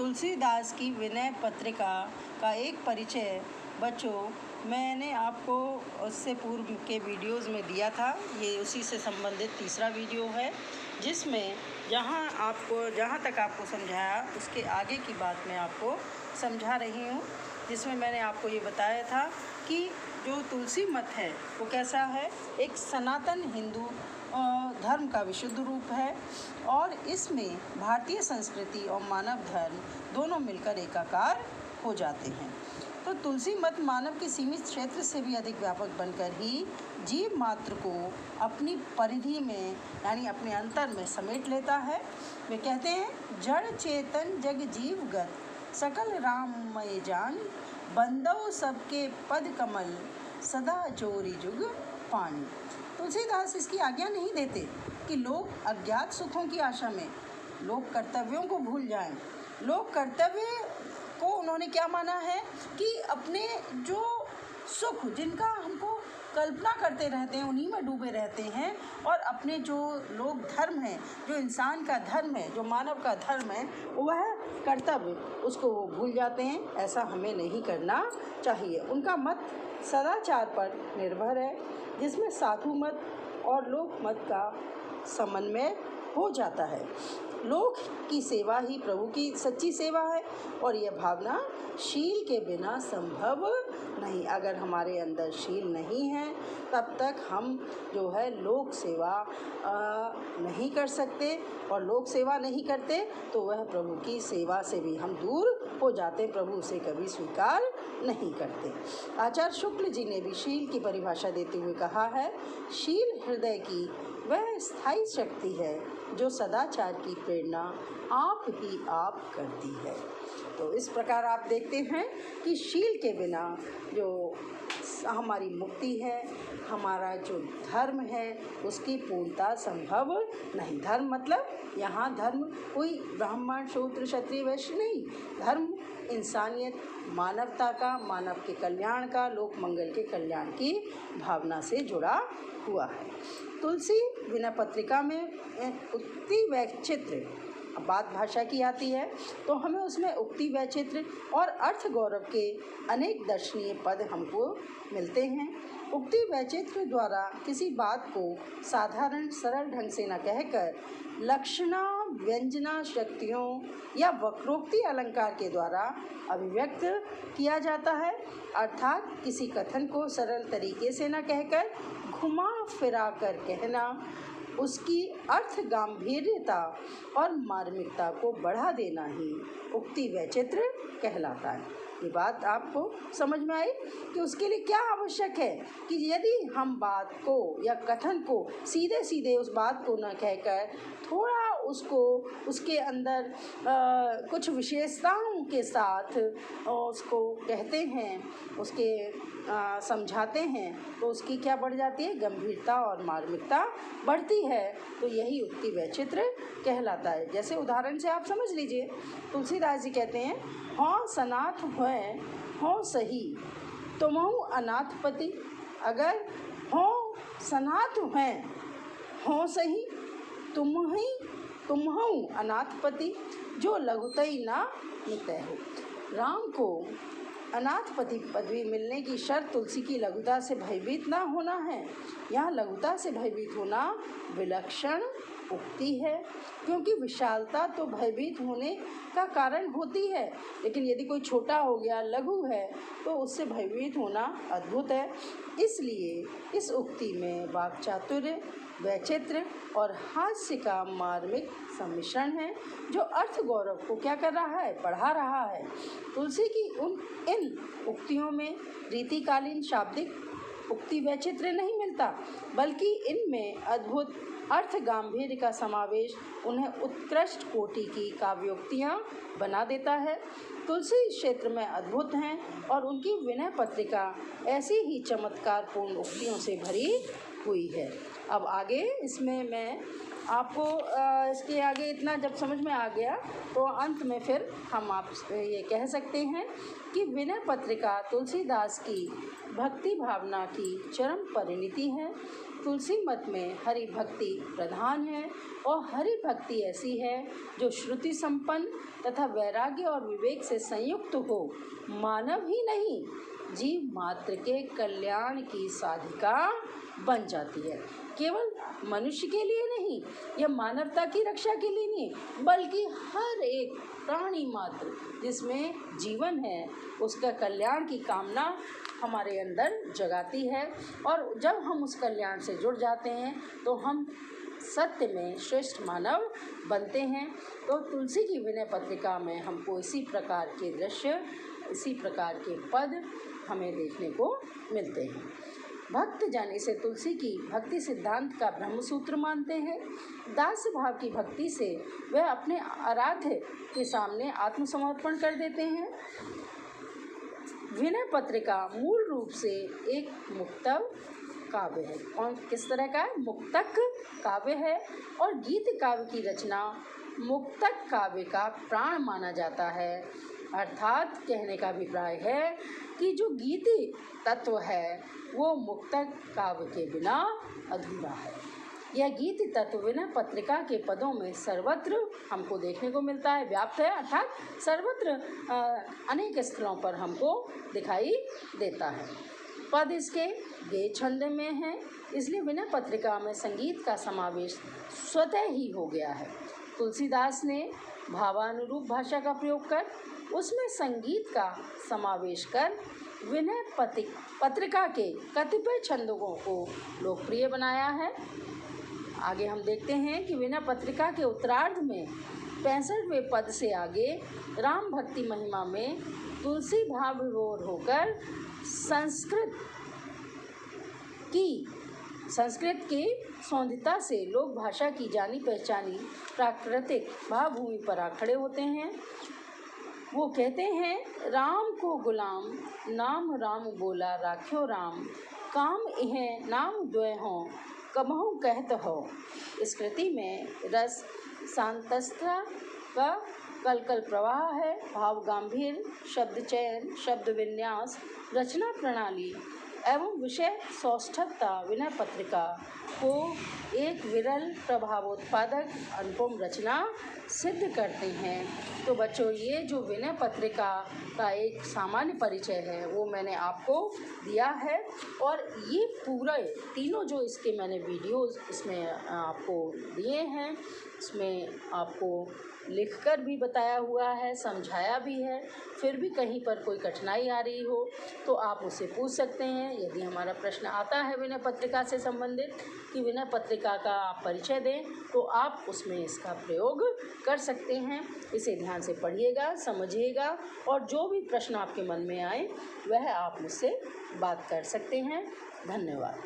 तुलसीदास की विनय पत्रिका का एक परिचय बच्चों मैंने आपको उससे पूर्व के वीडियोज़ में दिया था। ये उसी से संबंधित तीसरा वीडियो है, जिसमें जहाँ तक आपको समझाया उसके आगे की बात मैं आपको समझा रही हूँ। जिसमें मैंने आपको ये बताया था कि जो तुलसी मत है वो कैसा है, एक सनातन हिंदू धर्म का विशुद्ध रूप है और इसमें भारतीय संस्कृति और मानव धर्म दोनों मिलकर एकाकार हो जाते हैं। तो तुलसी मत मानव के सीमित क्षेत्र से भी अधिक व्यापक बनकर ही जीव मात्र को अपनी परिधि में यानी अपने अंतर में समेट लेता है। वे कहते हैं, जड़ चेतन जग जीवगत सकल राममय जान, बंदो सबके पद कमल सदा जोरी जुग पानी। तुलसीदास इसकी आज्ञा नहीं देते कि लोग अज्ञात सुखों की आशा में लोग कर्तव्यों को भूल जाएं। लोग कर्तव्य को उन्होंने क्या माना है कि अपने जो सुख जिनका हमको कल्पना करते रहते हैं उन्हीं में डूबे रहते हैं और अपने जो लोग धर्म है, जो इंसान का धर्म है, जो मानव का धर्म है, वह कर्तव्य उसको वो भूल जाते हैं। ऐसा हमें नहीं करना चाहिए। उनका मत सदाचार पर निर्भर है, जिसमें साधु मत और लोक मत का समन्वय हो जाता है। लोक की सेवा ही प्रभु की सच्ची सेवा है और यह भावना शील के बिना संभव नहीं। अगर हमारे अंदर शील नहीं है तब तक हम जो है लोक सेवा नहीं कर सकते और लोक सेवा नहीं करते तो वह प्रभु की सेवा से भी हम दूर हो जाते, प्रभु उसे कभी स्वीकार नहीं करते। आचार्य शुक्ल जी ने भी शील की परिभाषा देते हुए कहा है, शील हृदय की वह स्थायी शक्ति है जो सदाचार की प्रेरणा आप ही आप करती है। तो इस प्रकार आप देखते हैं कि शील के बिना जो हमारी मुक्ति है, हमारा जो धर्म है, उसकी पूर्णता संभव नहीं। धर्म मतलब यहाँ धर्म कोई ब्राह्मण शूद्र क्षत्रिय वैश्य नहीं। धर्म इंसानियत, मानवता का, मानव के कल्याण का, लोक मंगल के कल्याण की भावना से जुड़ा हुआ है। तुलसी विनय पत्रिका में उक्ति वैचित्र बात भाषा की आती है तो हमें उसमें उक्ति वैचित्र और अर्थ गौरव के अनेक दर्शनीय पद हमको मिलते हैं। उक्ति वैचित्र द्वारा किसी बात को साधारण सरल ढंग से न कहकर लक्षणा व्यंजना शक्तियों या वक्रोक्ति अलंकार के द्वारा अभिव्यक्त किया जाता है। अर्थात किसी कथन को सरल तरीके से न कहकर घुमा फिरा कर कहना उसकी अर्थ गांभीर्यता और मार्मिकता को बढ़ा देना ही उक्ति वैचित्र कहलाता है। ये बात आपको समझ में आई कि उसके लिए क्या आवश्यक है कि यदि हम बात को या कथन को सीधे सीधे उस बात को न कहकर थोड़ा उसको उसके अंदर कुछ विशेषताओं के साथ उसको कहते हैं, उसके समझाते हैं तो उसकी क्या बढ़ जाती है, गंभीरता और मार्मिकता बढ़ती है। तो यही उक्ति वैचित्र कहलाता है। जैसे उदाहरण से आप समझ लीजिए, तुलसीदास जी कहते हैं, हों सनाथ हैं हों सही तुमहु अनाथपति। अगर हों सनाथ हैं हों सही तुमहु अनाथपति, जो लघुतई ना मितै हो। राम को अनाथपति पदवी मिलने की शर्त तुलसी की लघुता से भयभीत ना होना है। यहाँ लघुता से भयभीत होना विलक्षण उक्ति है, क्योंकि विशालता तो भयभीत होने का कारण होती है, लेकिन यदि कोई छोटा हो गया, लघु है, तो उससे भयभीत होना अद्भुत है। इसलिए इस उक्ति में वाक्चातुर्य, वैचित्र और हास्य का मार्मिक सम्मिश्रण है, जो अर्थ गौरव को क्या कर रहा है, बढ़ा रहा है। तुलसी की इन उक्तियों में रीतिकालीन शाब्दिक उक्ति वैचित्र नहीं मिलता, बल्कि इनमें अद्भुत अर्थ गांभीर्य का समावेश उन्हें उत्कृष्ट कोटि की काव्योक्तियाँ बना देता है। तुलसी इस क्षेत्र में अद्भुत हैं और उनकी विनय पत्रिका ऐसी ही चमत्कारपूर्ण उक्तियों से भरी हुई है। अब आगे इसमें मैं आपको इसके आगे इतना जब समझ में आ गया तो अंत में फिर हम आप ये कह सकते हैं कि विनय पत्रिका तुलसीदास की भक्ति भावना की चरम परिणति है। तुलसी मत में हरि भक्ति प्रधान है और हरि भक्ति ऐसी है जो श्रुति संपन्न तथा वैराग्य और विवेक से संयुक्त हो, मानव ही नहीं जीव मात्र के कल्याण की साधिका बन जाती है। केवल मनुष्य के लिए नहीं, यह मानवता की रक्षा के लिए नहीं, बल्कि हर एक प्राणी मात्र जिसमें जीवन है उसका कल्याण की कामना हमारे अंदर जगाती है। और जब हम उस कल्याण से जुड़ जाते हैं तो हम सत्य में श्रेष्ठ मानव बनते हैं। तो तुलसी की विनय पत्रिका में हमको इसी प्रकार के दृश्य, इसी प्रकार के पद हमें देखने को मिलते हैं। भक्त जन इसे तुलसी की भक्ति सिद्धांत का ब्रह्मसूत्र मानते हैं। दास भाव की भक्ति से वह अपने आराध्य के सामने आत्मसमर्पण कर देते हैं। विनय पत्रिका मूल रूप से एक मुक्तक काव्य है। कौन किस तरह का है? मुक्तक काव्य है और गीत काव्य की रचना मुक्तक काव्य का प्राण माना जाता है। अर्थात कहने का अभिप्राय है कि जो गीति तत्व है वो मुक्तक काव्य के बिना अधूरा है। यह गीति तत्व विनय पत्रिका के पदों में सर्वत्र हमको देखने को मिलता है, व्याप्त है, अर्थात सर्वत्र अनेक स्थलों पर हमको दिखाई देता है। पद इसके गे छंद में हैं, इसलिए विनय पत्रिका में संगीत का समावेश स्वतः ही हो गया है। तुलसीदास ने भावानुरूप भाषा का प्रयोग कर उसमें संगीत का समावेश कर विनय पत्रिका के कतिपय छंदों को लोकप्रिय बनाया है। आगे हम देखते हैं कि विनय पत्रिका के उत्तरार्ध में 65वें पद से आगे राम भक्ति महिमा में तुलसी भाव विभोर होकर संस्कृत की सौंदर्यता से लोक भाषा की जानी पहचानी प्राकृतिक भावभूमि पर आ खड़े होते हैं। वो कहते हैं, राम को गुलाम नाम राम बोला राख्यो राम, काम इह नाम द्वय हों कबहू कहत हो। इस कृति में रस शांतस्था का कलकल प्रवाह है। भाव गांभीर्य, शब्द चयन, शब्द विन्यास, रचना प्रणाली एवं विषय सौष्ठवता विनय पत्रिका को एक विरल प्रभावोत्पादक अनुपम रचना सिद्ध करते हैं। तो बच्चों, ये जो विनय पत्रिका का एक सामान्य परिचय है वो मैंने आपको दिया है और ये पूरा तीनों जो इसके मैंने वीडियोस इसमें आपको दिए हैं, इसमें आपको लिखकर भी बताया हुआ है, समझाया भी है। फिर भी कहीं पर कोई कठिनाई आ रही हो तो आप मुझसे पूछ सकते हैं। यदि हमारा प्रश्न आता है विनय पत्रिका से संबंधित कि विनय पत्रिका का आप परिचय दें, तो आप उसमें इसका प्रयोग कर सकते हैं। इसे ध्यान से पढ़िएगा, समझिएगा और जो भी प्रश्न आपके मन में आए वह आप मुझसे बात कर सकते हैं। धन्यवाद।